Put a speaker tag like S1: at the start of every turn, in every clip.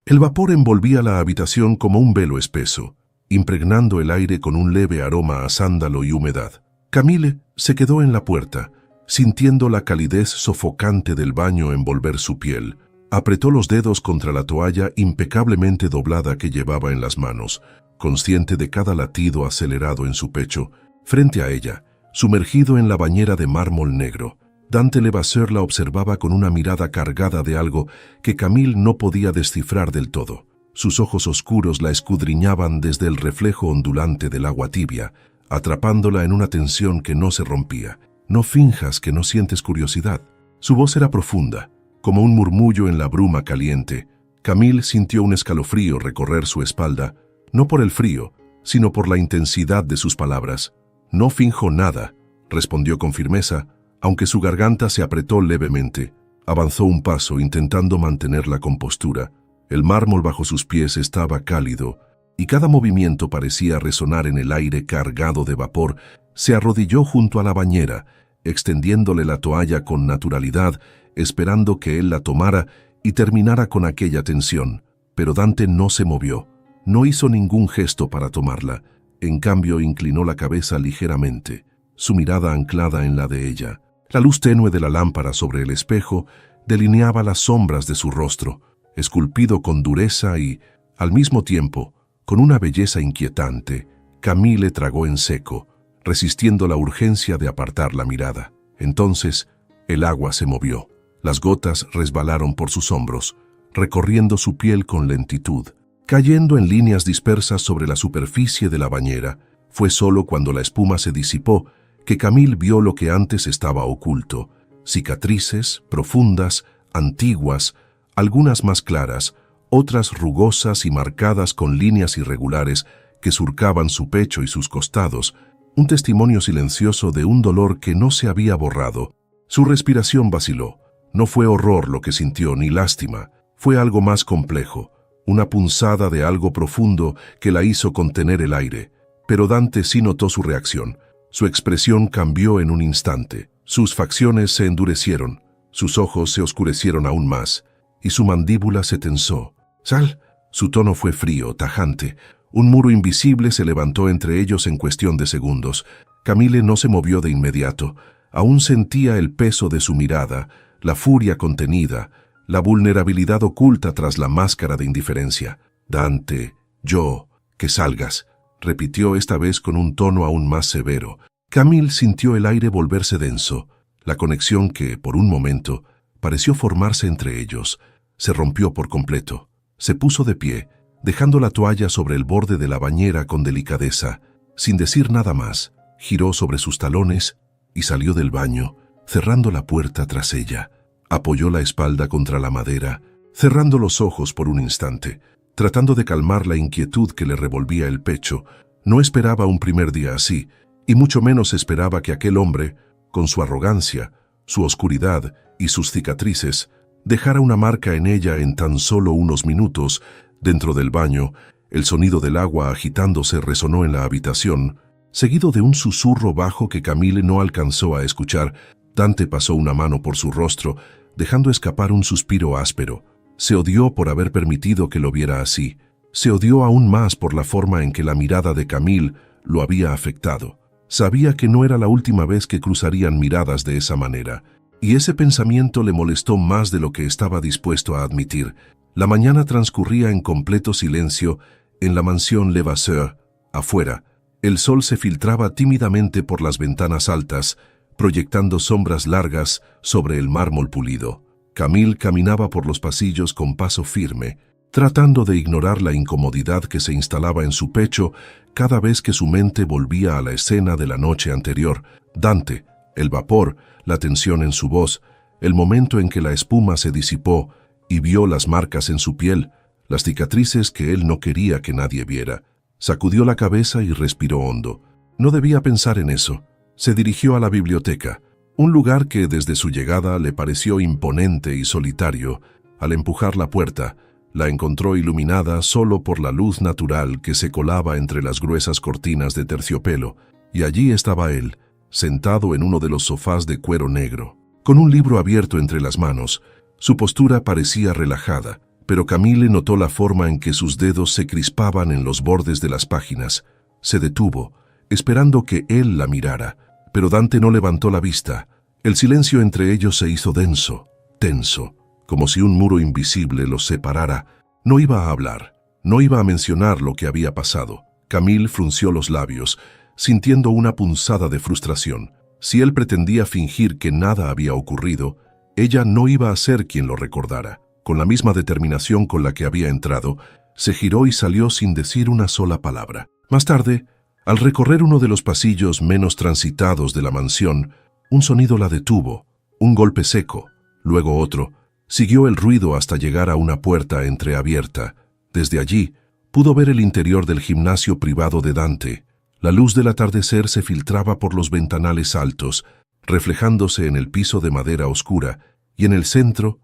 S1: El vapor envolvía la habitación como un velo espeso, impregnando el aire con un leve aroma a sándalo y humedad. Camille se quedó en la puerta, sintiendo la calidez sofocante del baño envolver su piel. Apretó los dedos contra la toalla impecablemente doblada que llevaba en las manos, consciente de cada latido acelerado en su pecho. Frente a ella, sumergido en la bañera de mármol negro, Dante Levasseur la observaba con una mirada cargada de algo que Camille no podía descifrar del todo. Sus ojos oscuros la escudriñaban desde el reflejo ondulante del agua tibia, atrapándola en una tensión que no se rompía. «No finjas que no sientes curiosidad». Su voz era profunda, como un murmullo en la bruma caliente. Camille sintió un escalofrío recorrer su espalda, no por el frío, sino por la intensidad de sus palabras. «No finjo nada», respondió con firmeza, aunque su garganta se apretó levemente. Avanzó un paso intentando mantener la compostura. El mármol bajo sus pies estaba cálido, y cada movimiento parecía resonar en el aire cargado de vapor. Se arrodilló junto a la bañera, extendiéndole la toalla con naturalidad, esperando que él la tomara y terminara con aquella tensión. Pero Dante no se movió, no hizo ningún gesto para tomarla. En cambio, inclinó la cabeza ligeramente, su mirada anclada en la de ella. La luz tenue de la lámpara sobre el espejo delineaba las sombras de su rostro, esculpido con dureza y, al mismo tiempo, con una belleza inquietante. Camille tragó en seco, resistiendo la urgencia de apartar la mirada. Entonces, el agua se movió. Las gotas resbalaron por sus hombros, recorriendo su piel con lentitud, cayendo en líneas dispersas sobre la superficie de la bañera. Fue solo cuando la espuma se disipó que Camille vio lo que antes estaba oculto: cicatrices profundas, antiguas, algunas más claras, otras rugosas y marcadas con líneas irregulares que surcaban su pecho y sus costados, un testimonio silencioso de un dolor que no se había borrado. Su respiración vaciló. No fue horror lo que sintió, ni lástima. Fue algo más complejo, una punzada de algo profundo que la hizo contener el aire. Pero Dante sí notó su reacción. Su expresión cambió en un instante. Sus facciones se endurecieron, sus ojos se oscurecieron aún más, y su mandíbula se tensó. «Sal». Su tono fue frío, tajante. Un muro invisible se levantó entre ellos en cuestión de segundos. Camille no se movió de inmediato. Aún sentía el peso de su mirada, la furia contenida, la vulnerabilidad oculta tras la máscara de indiferencia. «Dante, que salgas», repitió esta vez con un tono aún más severo. Camille sintió el aire volverse denso. La conexión que, por un momento, pareció formarse entre ellos, se rompió por completo. Se puso de pie, dejando la toalla sobre el borde de la bañera con delicadeza. Sin decir nada más, giró sobre sus talones y salió del baño, cerrando la puerta tras ella. Apoyó la espalda contra la madera, cerrando los ojos por un instante, tratando de calmar la inquietud que le revolvía el pecho. No esperaba un primer día así, y mucho menos esperaba que aquel hombre, con su arrogancia, su oscuridad y sus cicatrices, dejara una marca en ella en tan solo unos minutos. Dentro del baño, el sonido del agua agitándose resonó en la habitación, seguido de un susurro bajo que Camille no alcanzó a escuchar. Dante pasó una mano por su rostro, dejando escapar un suspiro áspero. Se odió por haber permitido que lo viera así. Se odió aún más por la forma en que la mirada de Camille lo había afectado. Sabía que no era la última vez que cruzarían miradas de esa manera, y ese pensamiento le molestó más de lo que estaba dispuesto a admitir. La mañana transcurría en completo silencio en la mansión Levasseur. Afuera, el sol se filtraba tímidamente por las ventanas altas, proyectando sombras largas sobre el mármol pulido. Camille caminaba por los pasillos con paso firme, tratando de ignorar la incomodidad que se instalaba en su pecho cada vez que su mente volvía a la escena de la noche anterior. Dante, el vapor, la tensión en su voz, el momento en que la espuma se disipó y vio las marcas en su piel, las cicatrices que él no quería que nadie viera. Sacudió la cabeza y respiró hondo. No debía pensar en eso. Se dirigió a la biblioteca, un lugar que desde su llegada le pareció imponente y solitario. Al empujar la puerta, la encontró iluminada solo por la luz natural que se colaba entre las gruesas cortinas de terciopelo, y allí estaba él, sentado en uno de los sofás de cuero negro, con un libro abierto entre las manos. Su postura parecía relajada, pero Camille notó la forma en que sus dedos se crispaban en los bordes de las páginas. Se detuvo, esperando que él la mirara, pero Dante no levantó la vista. El silencio entre ellos se hizo denso, tenso, como si un muro invisible los separara. No iba a hablar, no iba a mencionar lo que había pasado. Camille frunció los labios, sintiendo una punzada de frustración. Si él pretendía fingir que nada había ocurrido, ella no iba a ser quien lo recordara. Con la misma determinación con la que había entrado, se giró y salió sin decir una sola palabra. Más tarde, al recorrer uno de los pasillos menos transitados de la mansión, un sonido la detuvo, un golpe seco, luego otro. Siguió el ruido hasta llegar a una puerta entreabierta. Desde allí, pudo ver el interior del gimnasio privado de Dante. La luz del atardecer se filtraba por los ventanales altos, reflejándose en el piso de madera oscura, y en el centro,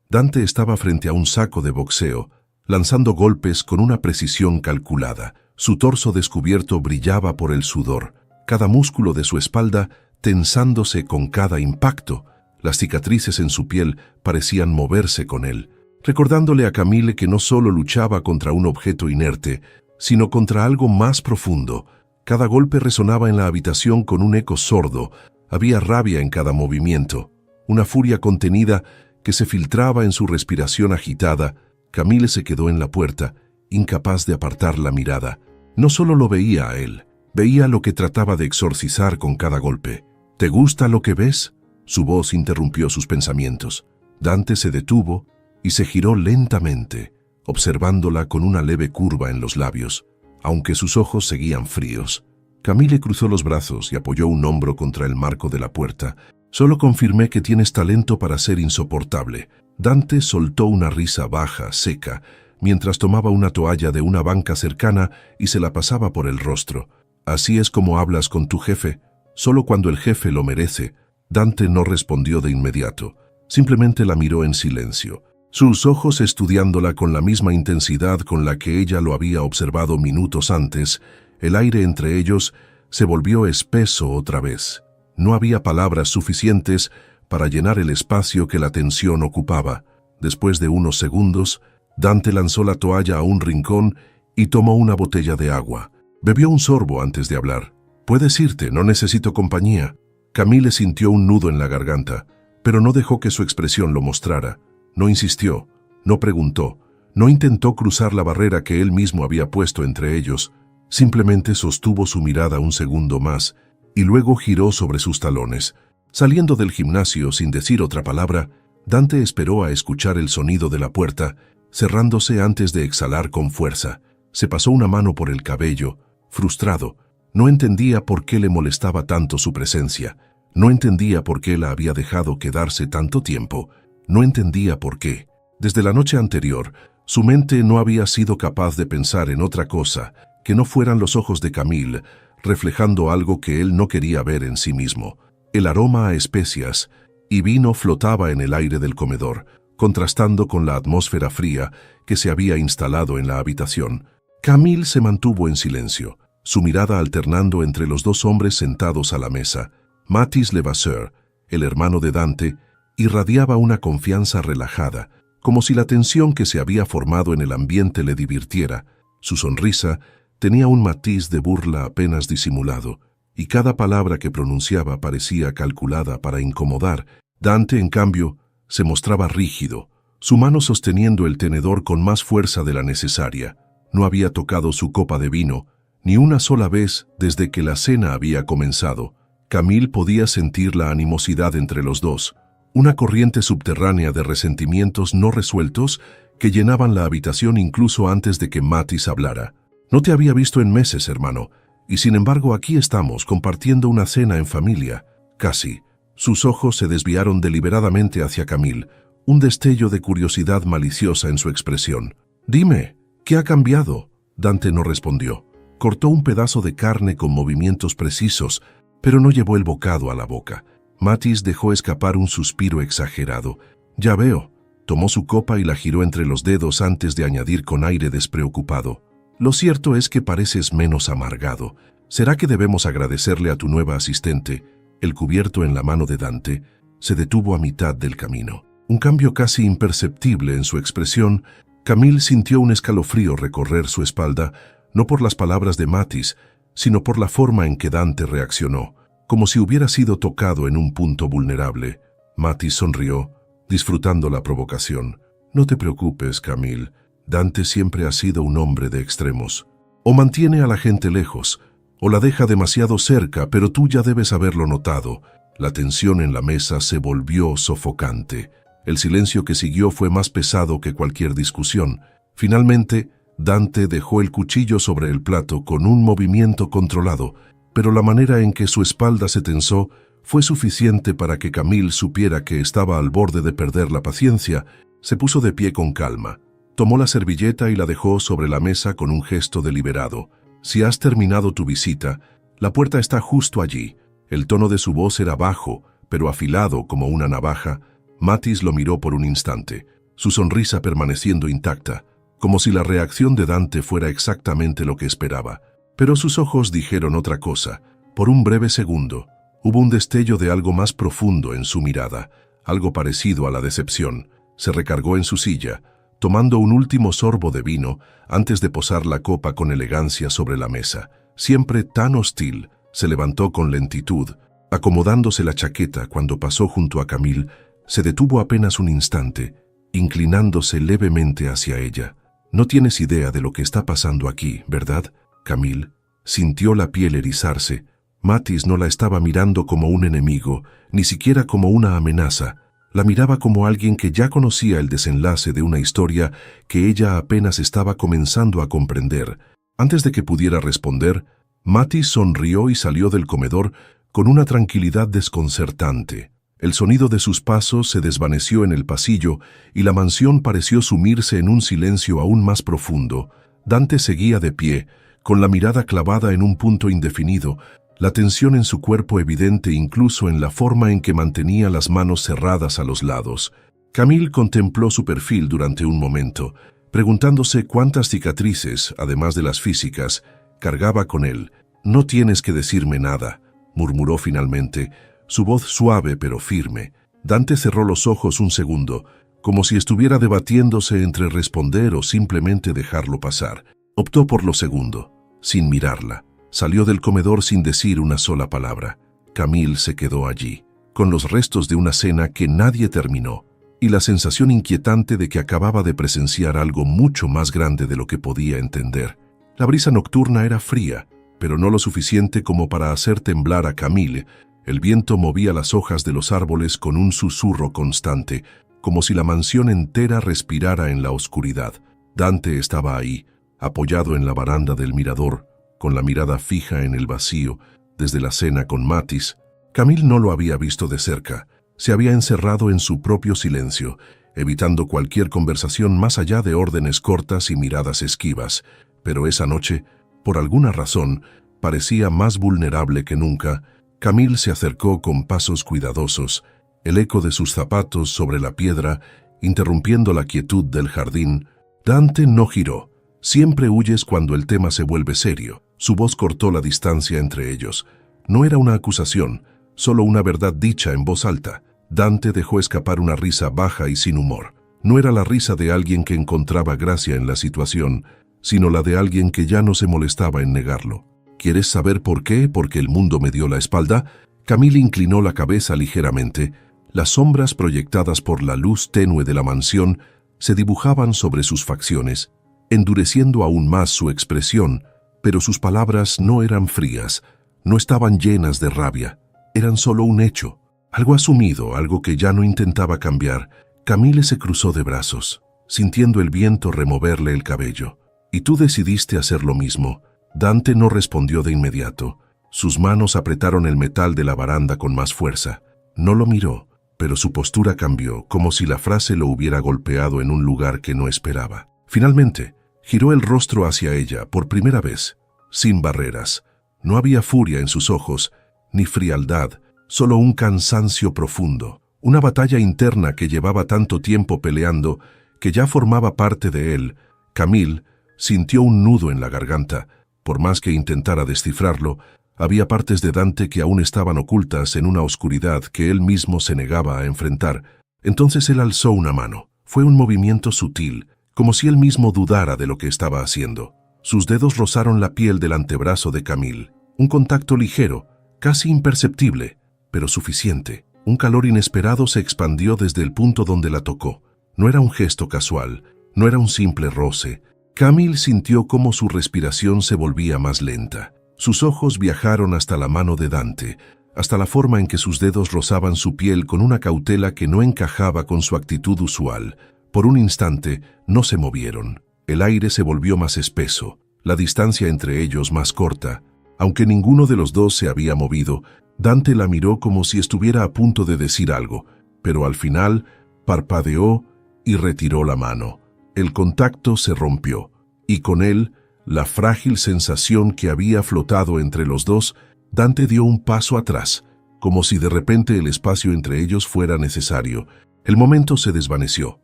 S1: Dante estaba frente a un saco de boxeo, lanzando golpes con una precisión calculada. Su torso descubierto brillaba por el sudor, cada músculo de su espalda tensándose con cada impacto. Las cicatrices en su piel parecían moverse con él, recordándole a Camille que no solo luchaba contra un objeto inerte, sino contra algo más profundo. Cada golpe resonaba en la habitación con un eco sordo. Había rabia en cada movimiento, una furia contenida que se filtraba en su respiración agitada. Camille se quedó en la puerta, incapaz de apartar la mirada. No solo lo veía a él, veía lo que trataba de exorcizar con cada golpe. ¿Te gusta lo que ves? Su voz interrumpió sus pensamientos. Dante se detuvo y se giró lentamente, observándola con una leve curva en los labios, aunque sus ojos seguían fríos. Camille cruzó los brazos y apoyó un hombro contra el marco de la puerta. Solo confirmé que tienes talento para ser insoportable. Dante soltó una risa baja, seca, mientras tomaba una toalla de una banca cercana y se la pasaba por el rostro. Así es como hablas con tu jefe, solo cuando el jefe lo merece. Dante no respondió de inmediato, simplemente la miró en silencio, sus ojos estudiándola con la misma intensidad con la que ella lo había observado minutos antes. El aire entre ellos se volvió espeso otra vez. No había palabras suficientes para llenar el espacio que la tensión ocupaba. Después de unos segundos, Dante lanzó la toalla a un rincón y tomó una botella de agua. Bebió un sorbo antes de hablar. «Puedes irte, no necesito compañía». Camille sintió un nudo en la garganta, pero no dejó que su expresión lo mostrara. No insistió, no preguntó, no intentó cruzar la barrera que él mismo había puesto entre ellos. Simplemente sostuvo su mirada un segundo más y luego giró sobre sus talones. Saliendo del gimnasio sin decir otra palabra, Dante esperó a escuchar el sonido de la puerta, cerrándose antes de exhalar con fuerza. Se pasó una mano por el cabello, frustrado. No entendía por qué le molestaba tanto su presencia. No entendía por qué la había dejado quedarse tanto tiempo. No entendía por qué. Desde la noche anterior, su mente no había sido capaz de pensar en otra cosa que no fueran los ojos de Camille, reflejando algo que él no quería ver en sí mismo. El aroma a especias y vino flotaba en el aire del comedor, contrastando con la atmósfera fría que se había instalado en la habitación. Camille se mantuvo en silencio, su mirada alternando entre los dos hombres sentados a la mesa. Mathis Levasseur, el hermano de Dante, irradiaba una confianza relajada, como si la tensión que se había formado en el ambiente le divirtiera. Su sonrisa tenía un matiz de burla apenas disimulado, y cada palabra que pronunciaba parecía calculada para incomodar. Dante, en cambio, se mostraba rígido, su mano sosteniendo el tenedor con más fuerza de la necesaria. No había tocado su copa de vino, ni una sola vez desde que la cena había comenzado. Camille podía sentir la animosidad entre los dos, una corriente subterránea de resentimientos no resueltos que llenaban la habitación incluso antes de que Mathis hablara. «No te había visto en meses, hermano, y sin embargo aquí estamos compartiendo una cena en familia». Casi. Sus ojos se desviaron deliberadamente hacia Camille, un destello de curiosidad maliciosa en su expresión. «Dime, ¿qué ha cambiado?». Dante no respondió. Cortó un pedazo de carne con movimientos precisos, pero no llevó el bocado a la boca. Mathis dejó escapar un suspiro exagerado. «Ya veo». Tomó su copa y la giró entre los dedos antes de añadir con aire despreocupado. «Lo cierto es que pareces menos amargado. ¿Será que debemos agradecerle a tu nueva asistente?» El cubierto en la mano de Dante se detuvo a mitad del camino. un cambio casi imperceptible en su expresión. Camille sintió un escalofrío recorrer su espalda, no por las palabras de Mathis, sino por la forma en que Dante reaccionó, como si hubiera sido tocado en un punto vulnerable. Mathis sonrió, disfrutando la provocación. «No te preocupes, Camille. Dante siempre ha sido un hombre de extremos. O mantiene a la gente lejos, o la deja demasiado cerca, pero tú ya debes haberlo notado». La tensión en la mesa se volvió sofocante. El silencio que siguió fue más pesado que cualquier discusión. Finalmente, Dante dejó el cuchillo sobre el plato con un movimiento controlado, pero la manera en que su espalda se tensó fue suficiente para que Camille supiera que estaba al borde de perder la paciencia. Se puso de pie con calma. Tomó la servilleta y la dejó sobre la mesa con un gesto deliberado. «Si has terminado tu visita, la puerta está justo allí». El tono de su voz era bajo, pero afilado como una navaja. Mathis lo miró por un instante, su sonrisa permaneciendo intacta, como si la reacción de Dante fuera exactamente lo que esperaba. Pero sus ojos dijeron otra cosa. Por un breve segundo, hubo un destello de algo más profundo en su mirada, algo parecido a la decepción. Se recargó en su silla, tomando un último sorbo de vino antes de posar la copa con elegancia sobre la mesa. Siempre tan hostil, se levantó con lentitud, acomodándose la chaqueta cuando pasó junto a Camille. Se detuvo apenas un instante, inclinándose levemente hacia ella. «No tienes idea de lo que está pasando aquí, ¿verdad, Camille?» Sintió la piel erizarse. Mathis no la estaba mirando como un enemigo, ni siquiera como una amenaza. La miraba como alguien que ya conocía el desenlace de una historia que ella apenas estaba comenzando a comprender. Antes de que pudiera responder, Mathis sonrió y salió del comedor con una tranquilidad desconcertante. El sonido de sus pasos se desvaneció en el pasillo y la mansión pareció sumirse en un silencio aún más profundo. Dante seguía de pie, con la mirada clavada en un punto indefinido, la tensión en su cuerpo evidente incluso en la forma en que mantenía las manos cerradas a los lados. Camille contempló su perfil durante un momento, preguntándose cuántas cicatrices, además de las físicas, cargaba con él. «No tienes que decirme nada», murmuró finalmente, su voz suave pero firme. Dante cerró los ojos un segundo, como si estuviera debatiéndose entre responder o simplemente dejarlo pasar. Optó por lo segundo, sin mirarla. Salió del comedor sin decir una sola palabra. Camille se quedó allí, con los restos de una cena que nadie terminó, y la sensación inquietante de que acababa de presenciar algo mucho más grande de lo que podía entender. La brisa nocturna era fría, pero no lo suficiente como para hacer temblar a Camille. El viento movía las hojas de los árboles con un susurro constante, como si la mansión entera respirara en la oscuridad. Dante estaba ahí, apoyado en la baranda del mirador, con la mirada fija en el vacío, desde la cena con Mathis. Camille no lo había visto de cerca. Se había encerrado en su propio silencio, evitando cualquier conversación más allá de órdenes cortas y miradas esquivas. Pero esa noche, por alguna razón, parecía más vulnerable que nunca. Camille se acercó con pasos cuidadosos, el eco de sus zapatos sobre la piedra, interrumpiendo la quietud del jardín. Dante no giró. Siempre huyes cuando el tema se vuelve serio. Su voz cortó la distancia entre ellos. No era una acusación, solo una verdad dicha en voz alta. Dante dejó escapar una risa baja y sin humor. No era la risa de alguien que encontraba gracia en la situación, sino la de alguien que ya no se molestaba en negarlo. ¿Quieres saber por qué? ¿Porque el mundo me dio la espalda? Camille inclinó la cabeza ligeramente. Las sombras proyectadas por la luz tenue de la mansión se dibujaban sobre sus facciones, endureciendo aún más su expresión, pero sus palabras no eran frías, no estaban llenas de rabia, eran solo un hecho, algo asumido, algo que ya no intentaba cambiar. Camille se cruzó de brazos, sintiendo el viento removerle el cabello. «¿Y tú decidiste hacer lo mismo?» Dante no respondió de inmediato. Sus manos apretaron el metal de la baranda con más fuerza. No lo miró, pero su postura cambió, como si la frase lo hubiera golpeado en un lugar que no esperaba. Finalmente, giró el rostro hacia ella por primera vez, sin barreras. No había furia en sus ojos, ni frialdad, solo un cansancio profundo. Una batalla interna que llevaba tanto tiempo peleando que ya formaba parte de él. Camille sintió un nudo en la garganta. Por más que intentara descifrarlo, había partes de Dante que aún estaban ocultas en una oscuridad que él mismo se negaba a enfrentar. Entonces él alzó una mano. Fue un movimiento sutil, como si él mismo dudara de lo que estaba haciendo. Sus dedos rozaron la piel del antebrazo de Camille. Un contacto ligero, casi imperceptible, pero suficiente. Un calor inesperado se expandió desde el punto donde la tocó. No era un gesto casual, no era un simple roce. Camille sintió cómo su respiración se volvía más lenta. Sus ojos viajaron hasta la mano de Dante, hasta la forma en que sus dedos rozaban su piel con una cautela que no encajaba con su actitud usual. Por un instante, no se movieron. El aire se volvió más espeso, la distancia entre ellos más corta. Aunque ninguno de los dos se había movido, Dante la miró como si estuviera a punto de decir algo, pero al final parpadeó y retiró la mano. El contacto se rompió, y con él, la frágil sensación que había flotado entre los dos. Dante dio un paso atrás, como si de repente el espacio entre ellos fuera necesario. El momento se desvaneció,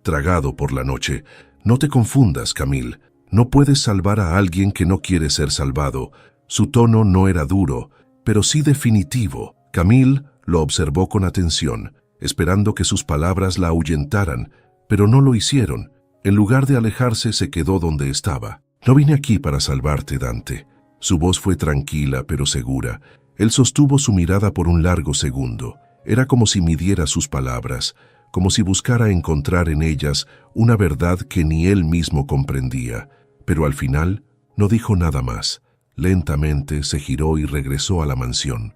S1: tragado por la noche. No te confundas, Camille. No puedes salvar a alguien que no quiere ser salvado. Su tono no era duro, pero sí definitivo. Camille lo observó con atención, esperando que sus palabras la ahuyentaran, pero no lo hicieron. En lugar de alejarse, se quedó donde estaba. No vine aquí para salvarte, Dante. Su voz fue tranquila pero segura. Él sostuvo su mirada por un largo segundo. Era como si midiera sus palabras, como si buscara encontrar en ellas una verdad que ni él mismo comprendía. Pero al final no dijo nada más. Lentamente se giró y regresó a la mansión.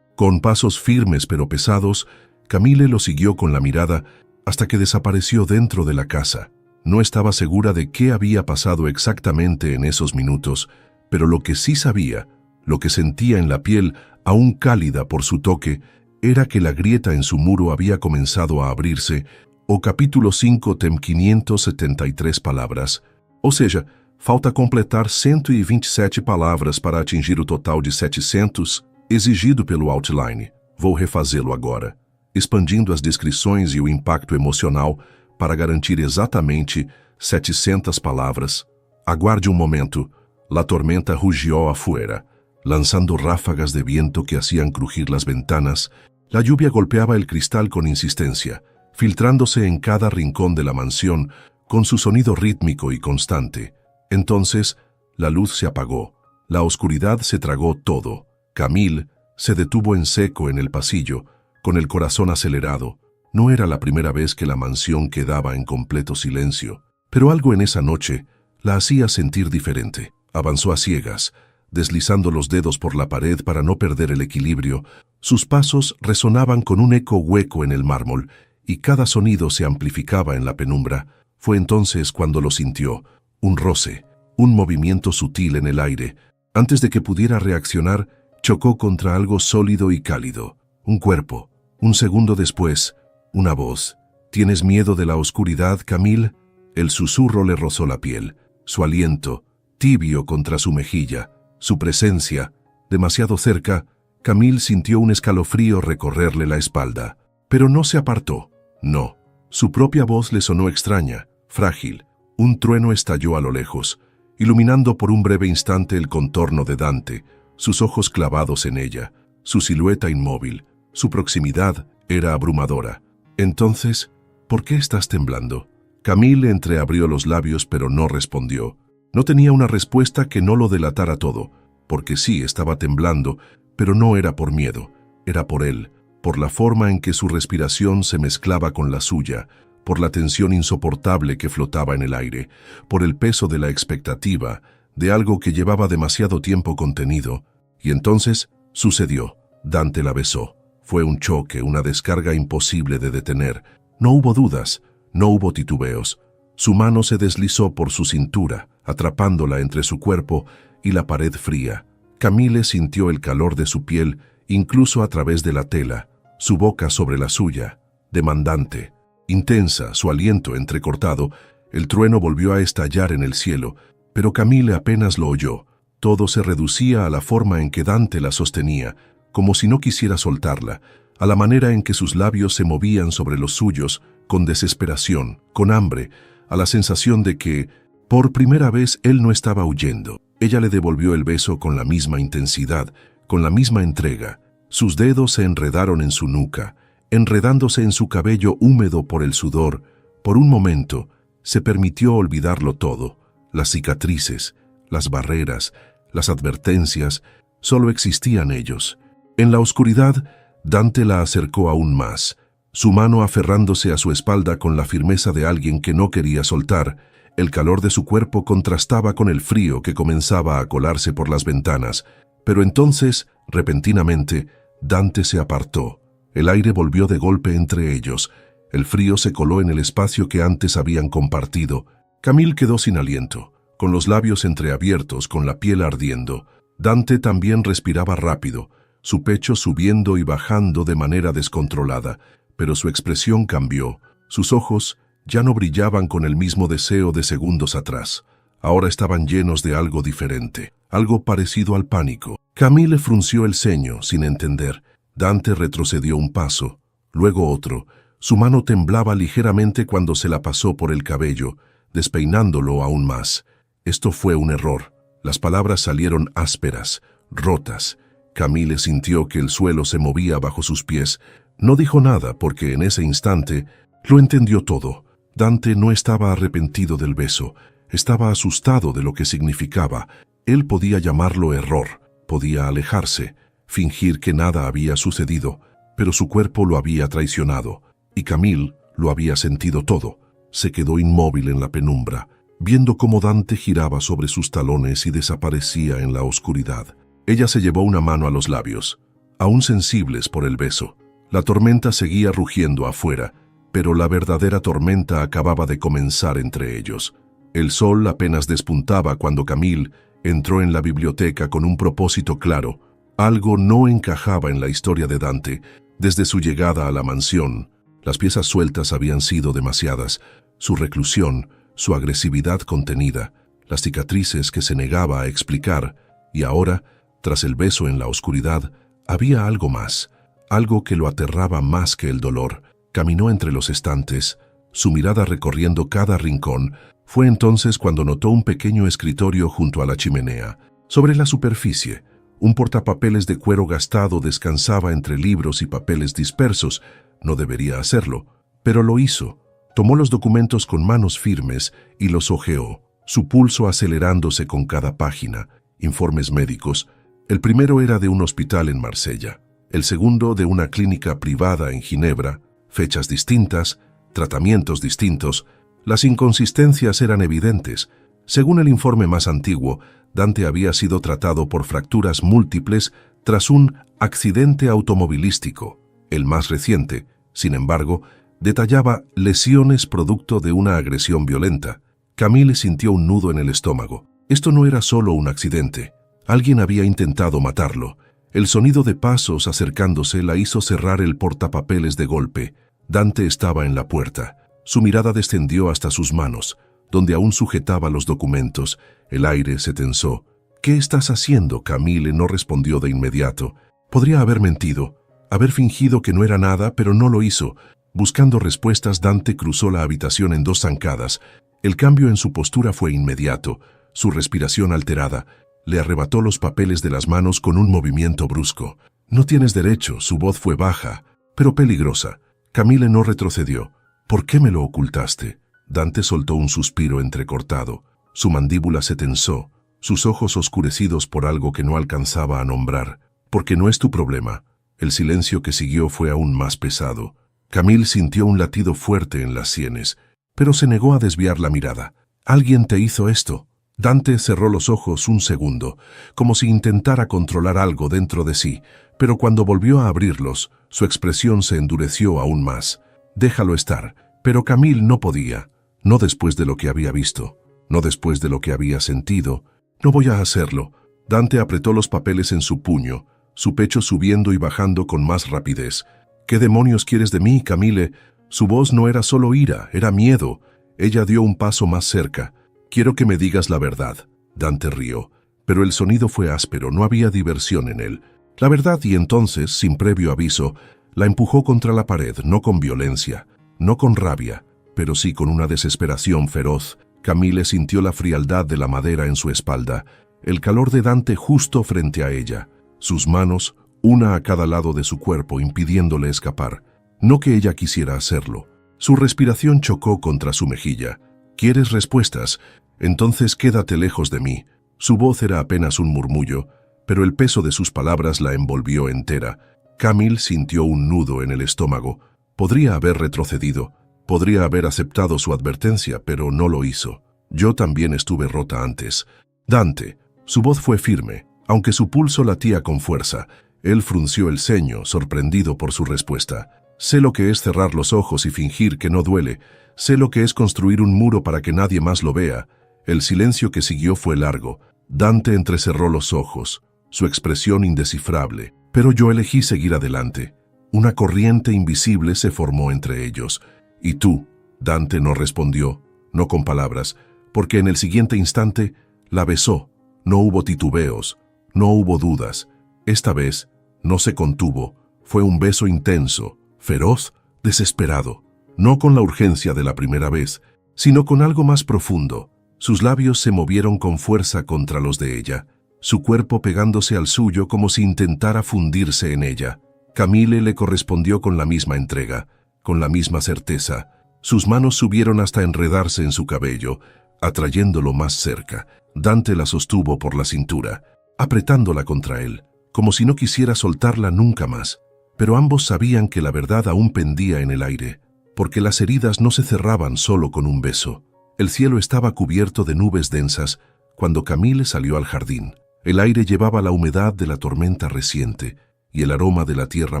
S1: Con pasos firmes pero pesados, Camille lo siguió con la mirada hasta que desapareció dentro de la casa. No estaba segura de qué había pasado exactamente en esos minutos, pero lo que sí sabía, lo que sentía en la piel, aún cálida por su toque, era que la grieta en su muro había comenzado a abrirse, o capítulo 5 tem 573 palavras. Ou seja, falta completar 127 palavras para atingir o total de 700 exigido pelo outline. Vou refazê-lo agora, expandindo as descrições e o impacto emocional para garantir exatamente 700 palavras. Aguarde um momento. La tormenta rugió afuera, lanzando ráfagas de viento que hacían crujir las ventanas. La lluvia golpeaba el cristal con insistencia, filtrándose en cada rincón de la mansión con su sonido rítmico y constante. Entonces, la luz se apagó. La oscuridad se tragó todo. Camille se detuvo en seco en el pasillo, con el corazón acelerado. No era la primera vez que la mansión quedaba en completo silencio, pero algo en esa noche la hacía sentir diferente. Avanzó a ciegas, deslizando los dedos por la pared para no perder el equilibrio. Sus pasos resonaban con un eco hueco en el mármol, y cada sonido se amplificaba en la penumbra. Fue entonces cuando lo sintió, un roce, un movimiento sutil en el aire. Antes de que pudiera reaccionar, chocó contra algo sólido y cálido. Un cuerpo. Un segundo después, una voz. ¿Tienes miedo de la oscuridad, Camille? El susurro le rozó la piel. Su aliento, tibio contra su mejilla. Su presencia, demasiado cerca. Camille sintió un escalofrío recorrerle la espalda. Pero no se apartó. No. Su propia voz le sonó extraña, frágil. Un trueno estalló a lo lejos, iluminando por un breve instante el contorno de Dante, sus ojos clavados en ella, su silueta inmóvil. Su proximidad era abrumadora. Entonces, ¿por qué estás temblando? Camille entreabrió los labios pero no respondió. No tenía una respuesta que no lo delatara todo, porque sí estaba temblando, pero no era por miedo, era por él, por la forma en que su respiración se mezclaba con la suya, por la tensión insoportable que flotaba en el aire, por el peso de la expectativa, de algo que llevaba demasiado tiempo contenido. Y entonces sucedió. Dante la besó. Fue un choque, una descarga imposible de detener. No hubo dudas, no hubo titubeos. Su mano se deslizó por su cintura, atrapándola entre su cuerpo y la pared fría. Camille sintió el calor de su piel, incluso a través de la tela, su boca sobre la suya, demandante, intensa, su aliento entrecortado. El trueno volvió a estallar en el cielo, pero Camille apenas lo oyó. Todo se reducía a la forma en que Dante la sostenía, como si no quisiera soltarla, a la manera en que sus labios se movían sobre los suyos, con desesperación, con hambre, a la sensación de que, por primera vez, él no estaba huyendo. Ella le devolvió el beso con la misma intensidad, con la misma entrega. Sus dedos se enredaron en su nuca, enredándose en su cabello húmedo por el sudor. Por un momento, se permitió olvidarlo todo. Las cicatrices, las barreras, las advertencias, solo existían ellos. En la oscuridad, Dante la acercó aún más, su mano aferrándose a su espalda con la firmeza de alguien que no quería soltar. El calor de su cuerpo contrastaba con el frío que comenzaba a colarse por las ventanas. Pero entonces, repentinamente, Dante se apartó. El aire volvió de golpe entre ellos. El frío se coló en el espacio que antes habían compartido. Camille quedó sin aliento, con los labios entreabiertos, con la piel ardiendo. Dante también respiraba rápido, su pecho subiendo y bajando de manera descontrolada, pero su expresión cambió. Sus ojos ya no brillaban con el mismo deseo de segundos atrás. Ahora estaban llenos de algo diferente, algo parecido al pánico. Camille frunció el ceño, sin entender. Dante retrocedió un paso, luego otro. Su mano temblaba ligeramente cuando se la pasó por el cabello, despeinándolo aún más. Esto fue un error. Las palabras salieron ásperas, rotas. Camille sintió que el suelo se movía bajo sus pies. No dijo nada porque en ese instante lo entendió todo. Dante no estaba arrepentido del beso, estaba asustado de lo que significaba. Él podía llamarlo error, podía alejarse, fingir que nada había sucedido, pero su cuerpo lo había traicionado, y Camille lo había sentido todo. Se quedó inmóvil en la penumbra, viendo cómo Dante giraba sobre sus talones y desaparecía en la oscuridad. Ella se llevó una mano a los labios, aún sensibles por el beso. La tormenta seguía rugiendo afuera, pero la verdadera tormenta acababa de comenzar entre ellos. El sol apenas despuntaba cuando Camille entró en la biblioteca con un propósito claro. Algo no encajaba en la historia de Dante. Desde su llegada a la mansión, las piezas sueltas habían sido demasiadas. Su reclusión, su agresividad contenida, las cicatrices que se negaba a explicar, y ahora, tras el beso en la oscuridad, había algo más, algo que lo aterraba más que el dolor. Caminó entre los estantes, su mirada recorriendo cada rincón. Fue entonces cuando notó un pequeño escritorio junto a la chimenea. Sobre la superficie, un portapapeles de cuero gastado descansaba entre libros y papeles dispersos. No debería hacerlo, pero lo hizo. Tomó los documentos con manos firmes y los hojeó, su pulso acelerándose con cada página. Informes médicos. El primero era de un hospital en Marsella, el segundo de una clínica privada en Ginebra. Fechas distintas, tratamientos distintos. Las inconsistencias eran evidentes. Según el informe más antiguo, Dante había sido tratado por fracturas múltiples tras un accidente automovilístico. El más reciente, sin embargo, detallaba lesiones producto de una agresión violenta. Camille sintió un nudo en el estómago. Esto no era solo un accidente. Alguien había intentado matarlo. El sonido de pasos acercándose la hizo cerrar el portapapeles de golpe. Dante estaba en la puerta. Su mirada descendió hasta sus manos, donde aún sujetaba los documentos. El aire se tensó. «¿Qué estás haciendo?» Camille no respondió de inmediato. Podría haber mentido, haber fingido que no era nada, pero no lo hizo. Buscando respuestas, Dante cruzó la habitación en dos zancadas. El cambio en su postura fue inmediato, su respiración alterada. Le arrebató los papeles de las manos con un movimiento brusco. «No tienes derecho», su voz fue baja, pero peligrosa. Camille no retrocedió. «¿Por qué me lo ocultaste?» Dante soltó un suspiro entrecortado. Su mandíbula se tensó, sus ojos oscurecidos por algo que no alcanzaba a nombrar. «Porque no es tu problema». El silencio que siguió fue aún más pesado. Camille sintió un latido fuerte en las sienes, pero se negó a desviar la mirada. «¿Alguien te hizo esto?» Dante cerró los ojos un segundo, como si intentara controlar algo dentro de sí, pero cuando volvió a abrirlos, su expresión se endureció aún más. «Déjalo estar». Pero Camille no podía, no después de lo que había visto, no después de lo que había sentido. «No voy a hacerlo». Dante apretó los papeles en su puño, su pecho subiendo y bajando con más rapidez. «¿Qué demonios quieres de mí, Camille?» Su voz no era solo ira, era miedo. Ella dio un paso más cerca. «Quiero que me digas la verdad». Dante rió, pero el sonido fue áspero, no había diversión en él. La verdad, y entonces, sin previo aviso, la empujó contra la pared, no con violencia, no con rabia, pero sí con una desesperación feroz. Camille sintió la frialdad de la madera en su espalda, el calor de Dante justo frente a ella, sus manos, una a cada lado de su cuerpo, impidiéndole escapar. no que ella quisiera hacerlo. Su respiración chocó contra su mejilla. ¿Quieres respuestas? Entonces quédate lejos de mí. Su voz era apenas un murmullo, pero el peso de sus palabras la envolvió entera. Camille sintió un nudo en el estómago. Podría haber retrocedido, podría haber aceptado su advertencia, pero no lo hizo. Yo también estuve rota antes. Dante. Su voz fue firme, aunque su pulso latía con fuerza. Él frunció el ceño, sorprendido por su respuesta. Sé lo que es cerrar los ojos y fingir que no duele. Sé lo que es construir un muro para que nadie más lo vea. El silencio que siguió fue largo. Dante entrecerró los ojos, su expresión indescifrable. Pero yo elegí seguir adelante. Una corriente invisible se formó entre ellos. ¿Y tú? Dante no respondió, no con palabras, porque en el siguiente instante la besó. No hubo titubeos, no hubo dudas. Esta vez no se contuvo. Fue un beso intenso, feroz, desesperado. No con la urgencia de la primera vez, sino con algo más profundo. Sus labios se movieron con fuerza contra los de ella, su cuerpo pegándose al suyo como si intentara fundirse en ella. Camille le correspondió con la misma entrega, con la misma certeza. Sus manos subieron hasta enredarse en su cabello, atrayéndolo más cerca. Dante la sostuvo por la cintura, apretándola contra él, como si no quisiera soltarla nunca más. Pero ambos sabían que la verdad aún pendía en el aire, porque las heridas no se cerraban solo con un beso. El cielo estaba cubierto de nubes densas cuando Camille salió al jardín. El aire llevaba la humedad de la tormenta reciente y el aroma de la tierra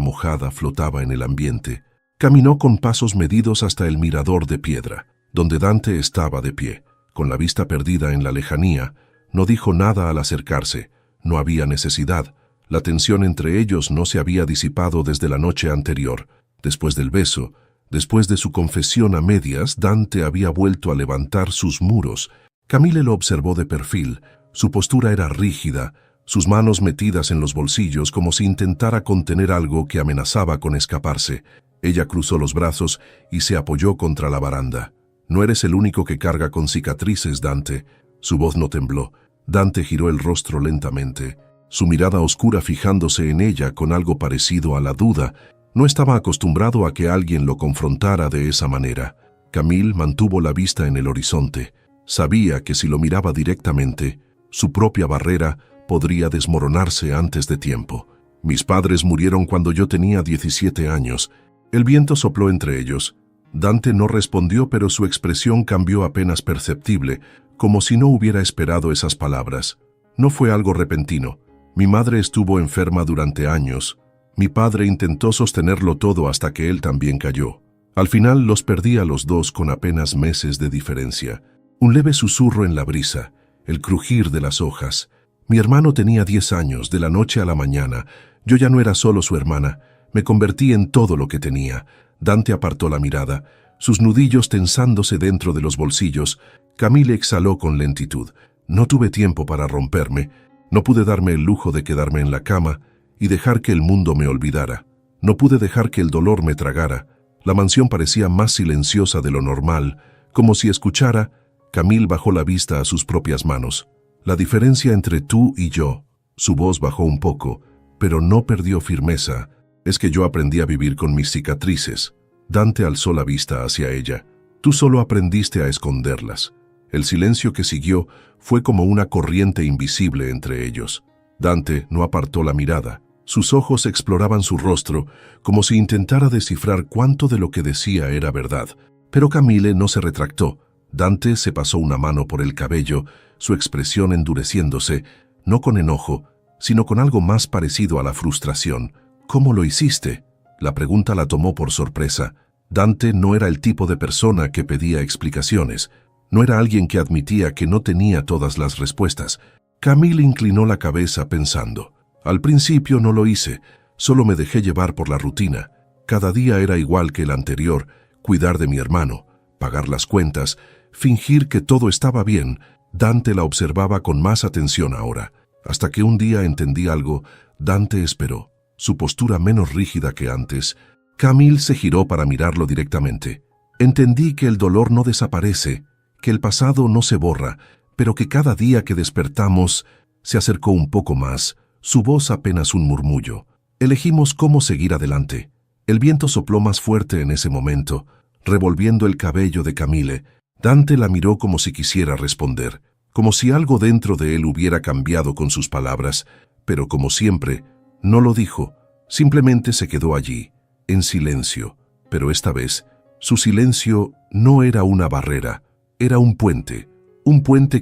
S1: mojada flotaba en el ambiente. Caminó con pasos medidos hasta el mirador de piedra, donde Dante estaba de pie, con la vista perdida en la lejanía. No dijo nada al acercarse. No había necesidad. La tensión entre ellos no se había disipado desde la noche anterior. Después del beso, después de su confesión a medias, Dante había vuelto a levantar sus muros. Camille lo observó de perfil. Su postura era rígida, sus manos metidas en los bolsillos como si intentara contener algo que amenazaba con escaparse. Ella cruzó los brazos y se apoyó contra la baranda. «No eres el único que carga con cicatrices, Dante». Su voz no tembló. Dante giró el rostro lentamente, su mirada oscura fijándose en ella con algo parecido a la duda. No estaba acostumbrado a que alguien lo confrontara de esa manera. Camille mantuvo la vista en el horizonte. Sabía que si lo miraba directamente, su propia barrera podría desmoronarse antes de tiempo. «Mis padres murieron cuando yo tenía 17 años. El viento sopló entre ellos. Dante no respondió, pero su expresión cambió apenas perceptible, como si no hubiera esperado esas palabras. No fue algo repentino. Mi madre estuvo enferma durante años. Mi padre intentó sostenerlo todo hasta que él también cayó. Al final los perdí a los dos con apenas meses de diferencia. Un leve susurro en la brisa, el crujir de las hojas. Mi hermano tenía 10 años, de la noche a la mañana. Yo ya no era solo su hermana. Me convertí en todo lo que tenía». Dante apartó la mirada, sus nudillos tensándose dentro de los bolsillos. Camille exhaló con lentitud. «No tuve tiempo para romperme. No pude darme el lujo de quedarme en la cama y dejar que el mundo me olvidara. No pude dejar que el dolor me tragara». La mansión parecía más silenciosa de lo normal, como si escuchara. Camille bajó la vista a sus propias manos. «La diferencia entre tú y yo». Su voz bajó un poco, pero no perdió firmeza. «Es que yo aprendí a vivir con mis cicatrices». Dante alzó la vista hacia ella. «Tú solo aprendiste a esconderlas». El silencio que siguió fue como una corriente invisible entre ellos. Dante no apartó la mirada. Sus ojos exploraban su rostro, como si intentara descifrar cuánto de lo que decía era verdad. Pero Camille no se retractó. Dante se pasó una mano por el cabello, su expresión endureciéndose, no con enojo, sino con algo más parecido a la frustración. «¿Cómo lo hiciste?». La pregunta la tomó por sorpresa. Dante no era el tipo de persona que pedía explicaciones. No era alguien que admitía que no tenía todas las respuestas. Camille inclinó la cabeza pensando. «Al principio no lo hice, solo me dejé llevar por la rutina. Cada día era igual que el anterior, cuidar de mi hermano, pagar las cuentas, fingir que todo estaba bien». Dante la observaba con más atención ahora. Hasta que un día entendí algo. Dante esperó, su postura menos rígida que antes. Camille se giró para mirarlo directamente. «Entendí que el dolor no desaparece, que el pasado no se borra, pero que cada día que despertamos». Se acercó un poco más, su voz apenas un murmullo. «Elegimos cómo seguir adelante. El viento sopló más fuerte en ese momento, revolviendo el cabello de Camille. Dante la miró como si quisiera responder, como si algo dentro de él hubiera cambiado con sus palabras, pero como siempre, no lo dijo, simplemente se quedó allí, en silencio. Pero esta vez, su silencio no era una barrera, era un puente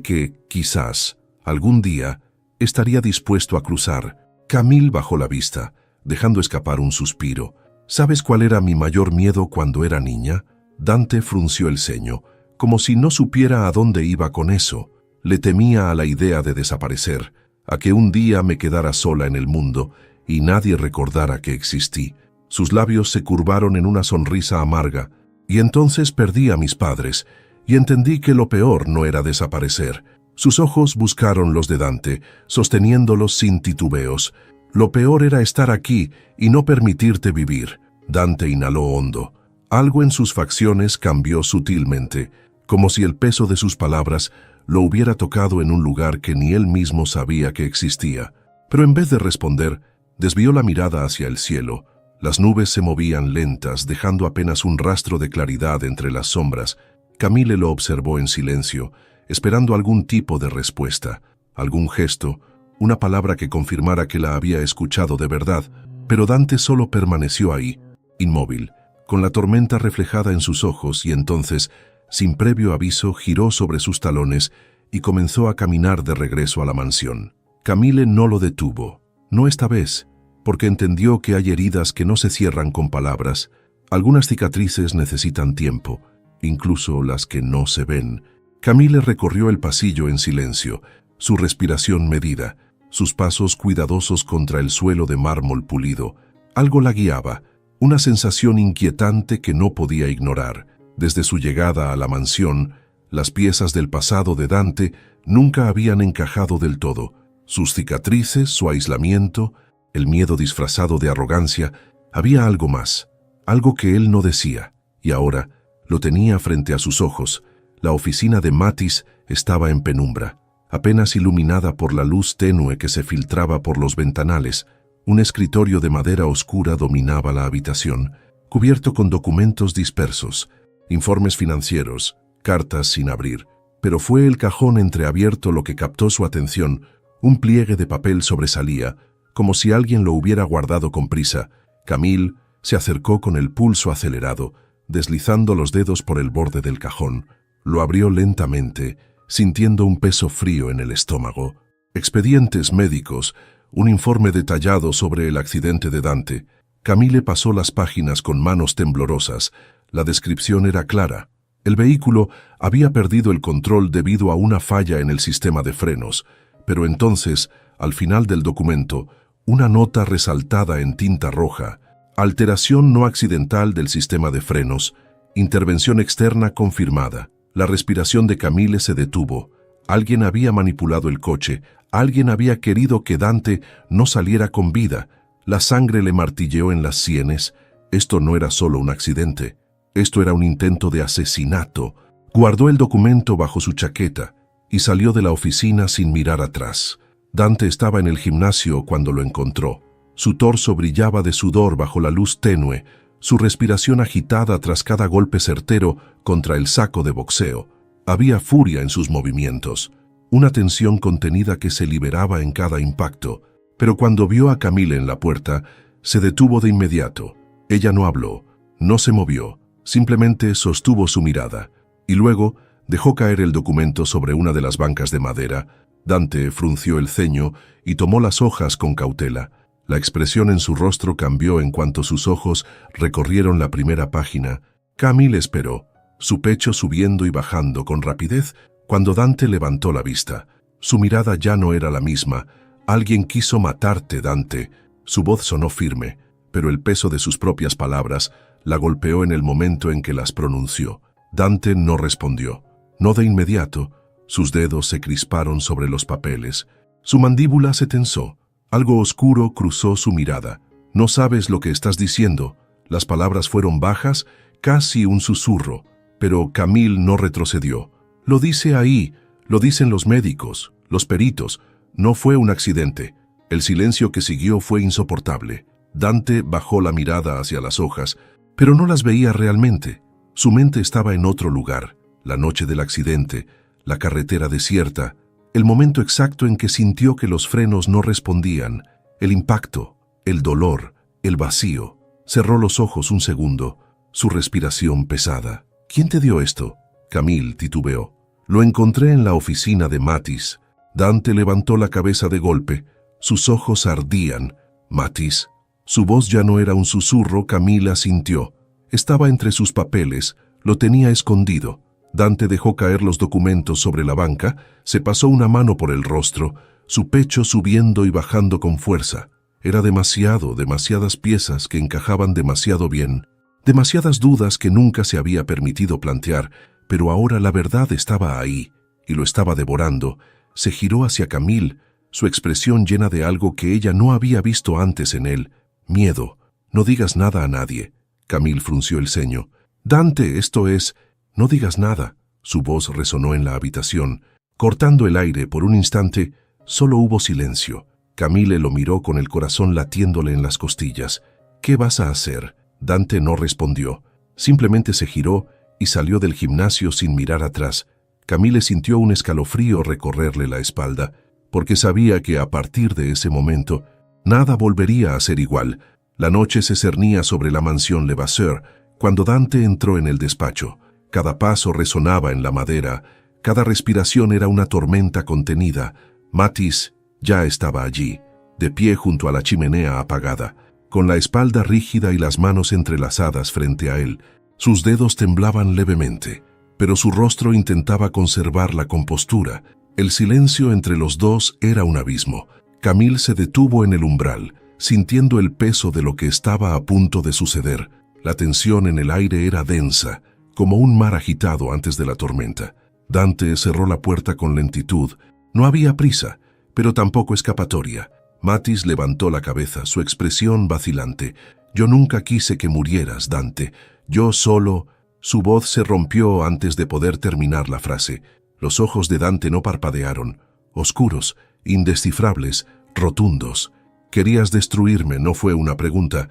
S1: que, quizás, algún día, estaría dispuesto a cruzar. Camille bajó la vista, dejando escapar un suspiro. ¿Sabes cuál era mi mayor miedo cuando era niña? Dante frunció el ceño, como si no supiera a dónde iba con eso. Le temía a la idea de desaparecer, a que un día me quedara sola en el mundo y nadie recordara que existí. Sus labios se curvaron en una sonrisa amarga, y entonces perdí a mis padres, y entendí que lo peor no era desaparecer. Sus ojos buscaron los de Dante, sosteniéndolos sin titubeos. Lo peor era estar aquí y no permitirte vivir. Dante inhaló hondo. Algo en sus facciones cambió sutilmente, como si el peso de sus palabras lo hubiera tocado en un lugar que ni él mismo sabía que existía. Pero en vez de responder, desvió la mirada hacia el cielo. Las nubes se movían lentas, dejando apenas un rastro de claridad entre las sombras. Camille lo observó en silencio, esperando algún tipo de respuesta, algún gesto, una palabra que confirmara que la había escuchado de verdad, pero Dante solo permaneció ahí, inmóvil, con la tormenta reflejada en sus ojos, y entonces, sin previo aviso, giró sobre sus talones y comenzó a caminar de regreso a la mansión. Camille no lo detuvo, no esta vez, porque entendió que hay heridas que no se cierran con palabras. Algunas cicatrices necesitan tiempo, incluso las que no se ven. Camille recorrió el pasillo en silencio, su respiración medida, sus pasos cuidadosos contra el suelo de mármol pulido. Algo la guiaba, una sensación inquietante que no podía ignorar. Desde su llegada a la mansión, las piezas del pasado de Dante nunca habían encajado del todo. Sus cicatrices, su aislamiento, el miedo disfrazado de arrogancia, había algo más, algo que él no decía, y ahora lo tenía frente a sus ojos. La oficina de Matisse estaba en penumbra, apenas iluminada por la luz tenue que se filtraba por los ventanales. Un escritorio de madera oscura dominaba la habitación, cubierto con documentos dispersos, informes financieros, cartas sin abrir. Pero fue el cajón entreabierto lo que captó su atención. Un pliegue de papel sobresalía, como si alguien lo hubiera guardado con prisa. Camille se acercó con el pulso acelerado, deslizando los dedos por el borde del cajón. Lo abrió lentamente, sintiendo un peso frío en el estómago. Expedientes médicos, un informe detallado sobre el accidente de Dante. Camille pasó las páginas con manos temblorosas. La descripción era clara. El vehículo había perdido el control debido a una falla en el sistema de frenos. Pero entonces, al final del documento, una nota resaltada en tinta roja: alteración no accidental del sistema de frenos, intervención externa confirmada. La respiración de Camille se detuvo. Alguien había manipulado el coche, alguien había querido que Dante no saliera con vida. La sangre le martilleó en las sienes. Esto no era solo un accidente, esto era un intento de asesinato. Guardó el documento bajo su chaqueta y salió de la oficina sin mirar atrás. Dante estaba en el gimnasio cuando lo encontró. Su torso brillaba de sudor bajo la luz tenue, su respiración agitada tras cada golpe certero contra el saco de boxeo. Había furia en sus movimientos, una tensión contenida que se liberaba en cada impacto. Pero cuando vio a Camille en la puerta, se detuvo de inmediato. Ella no habló, no se movió, simplemente sostuvo su mirada, y luego dejó caer el documento sobre una de las bancas de madera. Dante frunció el ceño y tomó las hojas con cautela. La expresión en su rostro cambió en cuanto sus ojos recorrieron la primera página. Camille esperó, su pecho subiendo y bajando con rapidez cuando Dante levantó la vista. Su mirada ya no era la misma. Alguien quiso matarte, Dante. Su voz sonó firme, pero el peso de sus propias palabras la golpeó en el momento en que las pronunció. Dante no respondió, no de inmediato. Sus dedos se crisparon sobre los papeles. Su mandíbula se tensó. Algo oscuro cruzó su mirada. No sabes lo que estás diciendo. Las palabras fueron bajas, casi un susurro, pero Camille no retrocedió. Lo dice ahí, lo dicen los médicos, los peritos. No fue un accidente. El silencio que siguió fue insoportable. Dante bajó la mirada hacia las hojas, pero no las veía realmente. Su mente estaba en otro lugar, la noche del accidente, la carretera desierta, el momento exacto en que sintió que los frenos no respondían, el impacto, el dolor, el vacío. Cerró los ojos un segundo, su respiración pesada. ¿Quién te dio esto? Camille titubeó. Lo encontré en la oficina de Matisse. Dante levantó la cabeza de golpe. Sus ojos ardían. Matisse. Su voz ya no era un susurro. Camille asintió. Estaba entre sus papeles. Lo tenía escondido. Dante dejó caer los documentos sobre la banca, se pasó una mano por el rostro, su pecho subiendo y bajando con fuerza. Era demasiadas piezas que encajaban demasiado bien, demasiadas dudas que nunca se había permitido plantear, pero ahora la verdad estaba ahí, y lo estaba devorando. Se giró hacia Camille, su expresión llena de algo que ella no había visto antes en él. Miedo. No digas nada a nadie. Camille frunció el ceño. Dante, esto es... No digas nada. Su voz resonó en la habitación. Cortando el aire por un instante, solo hubo silencio. Camille lo miró con el corazón latiéndole en las costillas. ¿Qué vas a hacer? Dante no respondió. Simplemente se giró y salió del gimnasio sin mirar atrás. Camille sintió un escalofrío recorrerle la espalda, porque sabía que a partir de ese momento, nada volvería a ser igual. La noche se cernía sobre la mansión Levasseur cuando Dante entró en el despacho. Cada paso resonaba en la madera, cada respiración era una tormenta contenida. Matisse ya estaba allí, de pie junto a la chimenea apagada, con la espalda rígida y las manos entrelazadas frente a él. Sus dedos temblaban levemente, pero su rostro intentaba conservar la compostura. El silencio entre los dos era un abismo. Camille se detuvo en el umbral, sintiendo el peso de lo que estaba a punto de suceder. La tensión en el aire era densa, como un mar agitado antes de la tormenta. Dante cerró la puerta con lentitud. No había prisa, pero tampoco escapatoria. Matisse levantó la cabeza, su expresión vacilante. Yo nunca quise que murieras, Dante. Yo solo... Su voz se rompió antes de poder terminar la frase. Los ojos de Dante no parpadearon. Oscuros, indescifrables, rotundos. Querías destruirme, no fue una pregunta.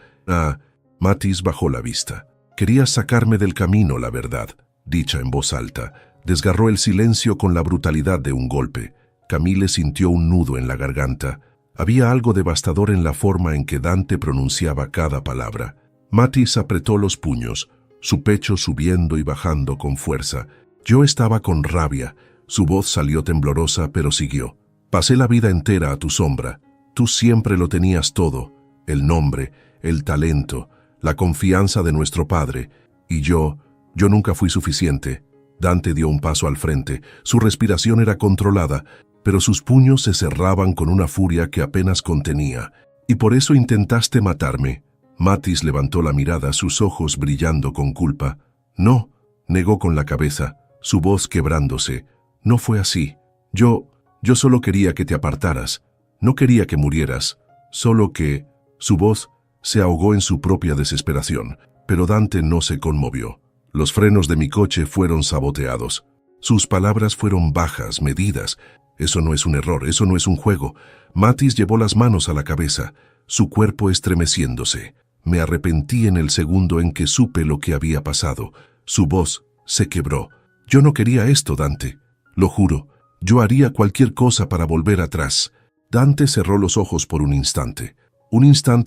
S1: Matisse bajó la vista. Querías sacarme del camino, la verdad, dicha en voz alta. Desgarró el silencio con la brutalidad de un golpe. Camille sintió un nudo en la garganta. Había algo devastador en la forma en que Dante pronunciaba cada palabra. Matisse apretó los puños, su pecho subiendo y bajando con fuerza. Yo estaba con rabia. Su voz salió temblorosa, pero siguió. Pasé la vida entera a tu sombra. Tú siempre lo tenías todo. El nombre, el talento, la confianza de nuestro padre. Y yo nunca fui suficiente. Dante dio un paso al frente. Su respiración era controlada, pero sus puños se cerraban con una furia que apenas contenía. Y por eso intentaste matarme. Matisse levantó la mirada, sus ojos brillando con culpa. No, negó con la cabeza, su voz quebrándose. No fue así. Yo solo quería que te apartaras. No quería que murieras. Solo que... Su voz se ahogó en su propia desesperación, pero Dante no se conmovió. Los frenos de mi coche fueron saboteados. Sus palabras fueron bajas, medidas. Eso no es un error, eso no es un juego. Matisse llevó las manos a la cabeza, su cuerpo estremeciéndose. Me arrepentí en el segundo en que supe lo que había pasado. Su voz se quebró. Yo no quería esto, Dante. Lo juro, yo haría cualquier cosa para volver atrás. Dante cerró los ojos por un instante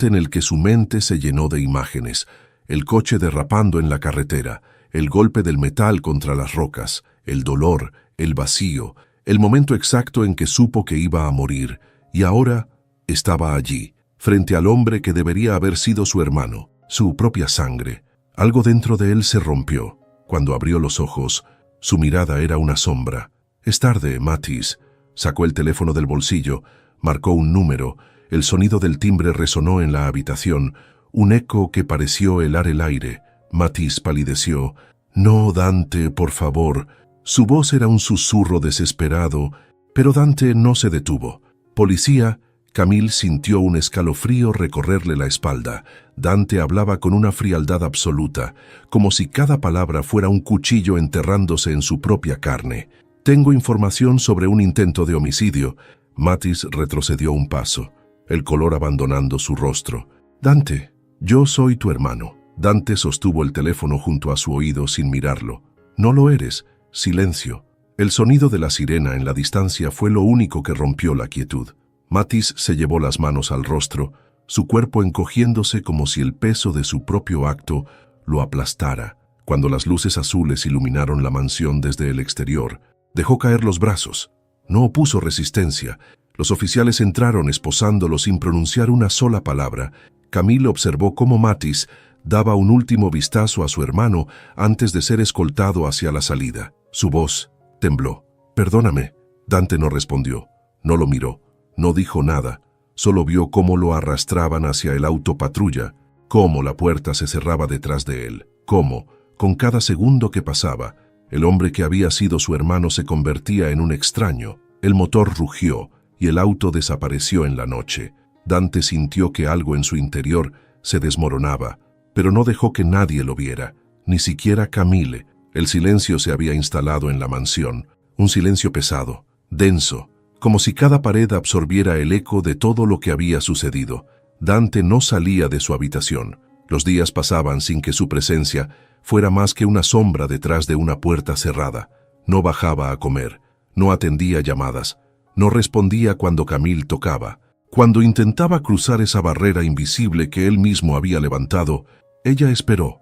S1: en el que su mente se llenó de imágenes. El coche derrapando en la carretera, el golpe del metal contra las rocas, el dolor, el vacío, el momento exacto en que supo que iba a morir. Y ahora estaba allí, frente al hombre que debería haber sido su hermano, su propia sangre. Algo dentro de él se rompió. Cuando abrió los ojos, su mirada era una sombra. Es tarde, Matisse. Sacó el teléfono del bolsillo, marcó un número. El sonido del timbre resonó en la habitación, un eco que pareció helar el aire. Matisse palideció. No, Dante, por favor. Su voz era un susurro desesperado, pero Dante no se detuvo. Policía. Camille sintió un escalofrío recorrerle la espalda. Dante hablaba con una frialdad absoluta, como si cada palabra fuera un cuchillo enterrándose en su propia carne. Tengo información sobre un intento de homicidio. Matisse retrocedió un paso, el color abandonando su rostro. Dante, yo soy tu hermano. Dante sostuvo el teléfono junto a su oído sin mirarlo. No lo eres. Silencio. El sonido de la sirena en la distancia fue lo único que rompió la quietud. Mathis se llevó las manos al rostro, su cuerpo encogiéndose como si el peso de su propio acto lo aplastara. Cuando las luces azules iluminaron la mansión desde el exterior, dejó caer los brazos. No opuso resistencia. Los oficiales entraron esposándolo sin pronunciar una sola palabra. Camille observó cómo Mathis daba un último vistazo a su hermano antes de ser escoltado hacia la salida. Su voz tembló. «Perdóname». Dante no respondió, no lo miró, no dijo nada. Solo vio cómo lo arrastraban hacia el auto patrulla, cómo la puerta se cerraba detrás de él, cómo, con cada segundo que pasaba, el hombre que había sido su hermano se convertía en un extraño. El motor rugió y el auto desapareció en la noche. Dante sintió que algo en su interior se desmoronaba, pero no dejó que nadie lo viera, ni siquiera Camille. El silencio se había instalado en la mansión, un silencio pesado, denso, como si cada pared absorbiera el eco de todo lo que había sucedido. Dante no salía de su habitación. Los días pasaban sin que su presencia fuera más que una sombra detrás de una puerta cerrada. No bajaba a comer, no atendía llamadas, no respondía cuando Camille tocaba. Cuando intentaba cruzar esa barrera invisible que él mismo había levantado, ella esperó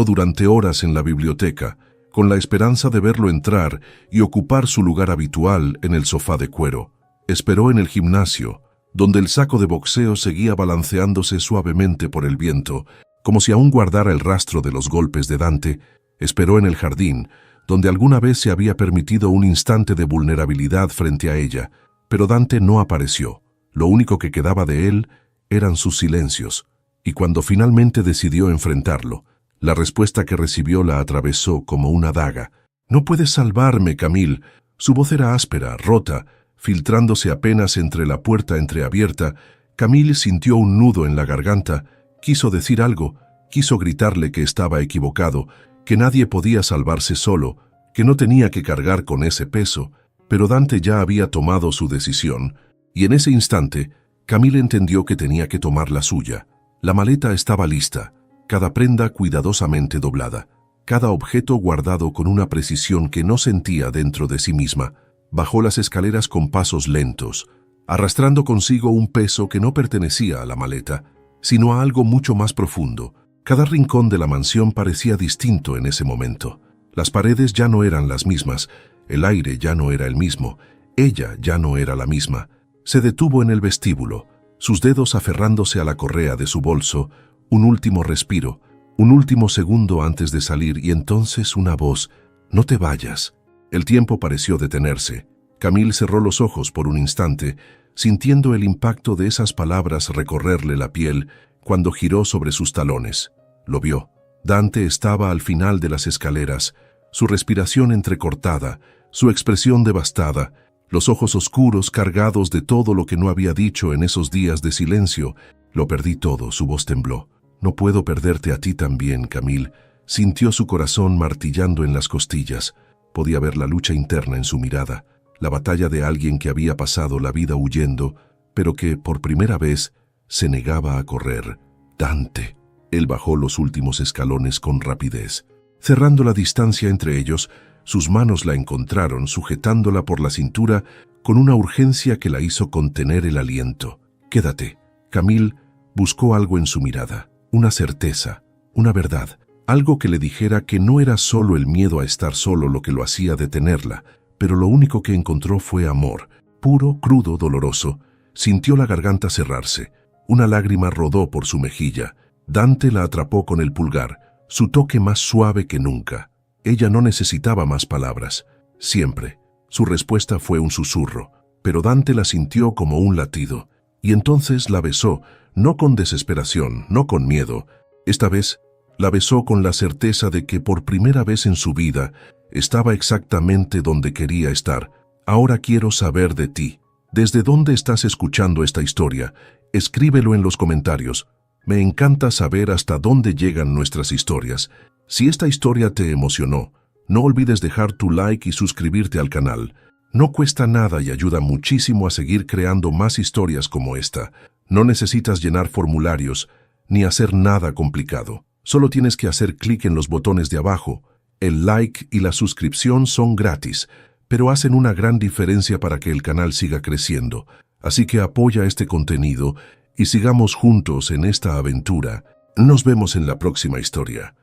S1: durante horas en la biblioteca, con la esperanza de verlo entrar y ocupar su lugar habitual en el sofá de cuero. Esperó en el gimnasio, donde el saco de boxeo seguía balanceándose suavemente por el viento, como si aún guardara el rastro de los golpes de Dante. Esperó en el jardín, donde alguna vez se había permitido un instante de vulnerabilidad frente a ella, pero Dante no apareció. Lo único que quedaba de él eran sus silencios, y cuando finalmente decidió enfrentarlo, la respuesta que recibió la atravesó como una daga. «No puedes salvarme, Camille». Su voz era áspera, rota, filtrándose apenas entre la puerta entreabierta. Camille sintió un nudo en la garganta. Quiso decir algo, quiso gritarle que estaba equivocado, que nadie podía salvarse solo, que no tenía que cargar con ese peso, pero Dante ya había tomado su decisión, y en ese instante, Camille entendió que tenía que tomar la suya. La maleta estaba lista, cada prenda cuidadosamente doblada, cada objeto guardado con una precisión que no sentía dentro de sí misma. Bajó las escaleras con pasos lentos, arrastrando consigo un peso que no pertenecía a la maleta, sino a algo mucho más profundo. Cada rincón de la mansión parecía distinto en ese momento. Las paredes ya no eran las mismas, el aire ya no era el mismo, ella ya no era la misma. Se detuvo en el vestíbulo, sus dedos aferrándose a la correa de su bolso, un último respiro, un último segundo antes de salir, y entonces una voz: «No te vayas». El tiempo pareció detenerse. Camille cerró los ojos por un instante, sintiendo el impacto de esas palabras recorrerle la piel cuando giró sobre sus talones. Lo vio. Dante estaba al final de las escaleras, su respiración entrecortada, su expresión devastada, los ojos oscuros cargados de todo lo que no había dicho en esos días de silencio. «Lo perdí todo», su voz tembló. «No puedo perderte a ti también, Camille». Sintió su corazón martillando en las costillas. Podía ver la lucha interna en su mirada, la batalla de alguien que había pasado la vida huyendo, pero que, por primera vez, se negaba a correr. Dante. Él bajó los últimos escalones con rapidez. Cerrando la distancia entre ellos, sus manos la encontraron, sujetándola por la cintura con una urgencia que la hizo contener el aliento. «Quédate». Camille buscó algo en su mirada, una certeza, una verdad, algo que le dijera que no era solo el miedo a estar solo lo que lo hacía detenerla, pero lo único que encontró fue amor, puro, crudo, doloroso. Sintió la garganta cerrarse, una lágrima rodó por su mejilla. Dante la atrapó con el pulgar, su toque más suave que nunca. Ella no necesitaba más palabras, siempre. Su respuesta fue un susurro, pero Dante la sintió como un latido, y entonces la besó, no con desesperación, no con miedo. Esta vez la besó con la certeza de que por primera vez en su vida estaba exactamente donde quería estar. «Ahora quiero saber de ti. ¿Desde dónde estás escuchando esta historia? Escríbelo en los comentarios. Me encanta saber hasta dónde llegan nuestras historias. Si esta historia te emocionó, no olvides dejar tu like y suscribirte al canal. No cuesta nada y ayuda muchísimo a seguir creando más historias como esta. No necesitas llenar formularios, ni hacer nada complicado. Solo tienes que hacer clic en los botones de abajo. El like y la suscripción son gratis, pero hacen una gran diferencia para que el canal siga creciendo. Así que apoya este contenido y sigamos juntos en esta aventura. Nos vemos en la próxima historia.